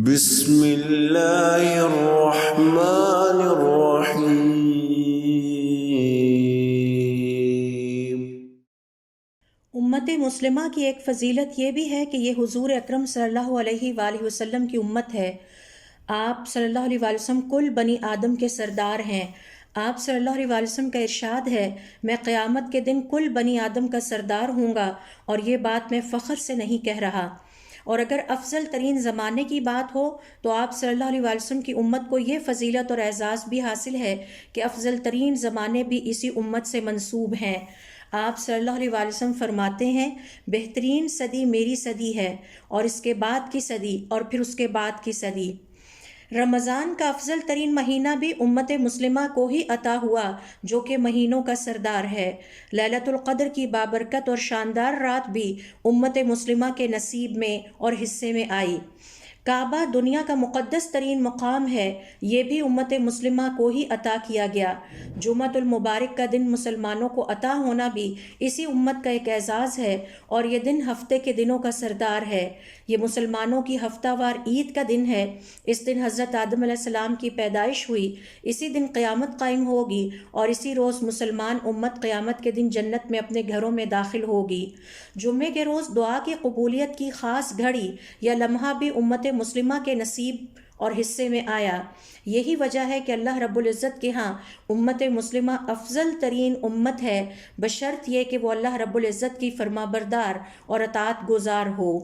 بسم اللہ الرحمن الرحیم۔ امت مسلمہ کی ایک فضیلت یہ بھی ہے کہ یہ حضور اکرم صلی اللہ علیہ وآلہ وسلم کی امت ہے۔ آپ صلی اللہ علیہ وآلہ وسلم کل بنی آدم کے سردار ہیں۔ آپ صلی اللہ علیہ وآلہ وسلم کا ارشاد ہے، میں قیامت کے دن کل بنی آدم کا سردار ہوں گا، اور یہ بات میں فخر سے نہیں کہہ رہا۔ اور اگر افضل ترین زمانے کی بات ہو تو آپ صلی اللہ علیہ وآلہ وسلم کی امت کو یہ فضیلت اور اعزاز بھی حاصل ہے کہ افضل ترین زمانے بھی اسی امت سے منسوب ہیں۔ آپ صلی اللہ علیہ وآلہ وسلم فرماتے ہیں، بہترین صدی میری صدی ہے، اور اس کے بعد کی صدی، اور پھر اس کے بعد کی صدی۔ رمضان کا افضل ترین مہینہ بھی امت مسلمہ کو ہی عطا ہوا، جو کہ مہینوں کا سردار ہے۔ لیلۃ القدر کی بابرکت اور شاندار رات بھی امت مسلمہ کے نصیب میں اور حصے میں آئی۔ کعبہ دنیا کا مقدس ترین مقام ہے، یہ بھی امت مسلمہ کو ہی عطا کیا گیا۔ جمعۃ المبارک کا دن مسلمانوں کو عطا ہونا بھی اسی امت کا ایک اعزاز ہے، اور یہ دن ہفتے کے دنوں کا سردار ہے۔ یہ مسلمانوں کی ہفتہ وار عید کا دن ہے۔ اس دن حضرت آدم علیہ السلام کی پیدائش ہوئی، اسی دن قیامت قائم ہوگی، اور اسی روز مسلمان امت قیامت کے دن جنت میں اپنے گھروں میں داخل ہوگی۔ جمعے کے روز دعا کی قبولیت کی خاص گھڑی یا لمحہ بھی امت مسلمہ کے نصیب اور حصے میں آیا۔ یہی وجہ ہے کہ اللہ رب العزت کے ہاں امت مسلمہ افضل ترین امت ہے، بشرط یہ کہ وہ اللہ رب العزت کی فرما بردار اور اطاعت گزار ہو۔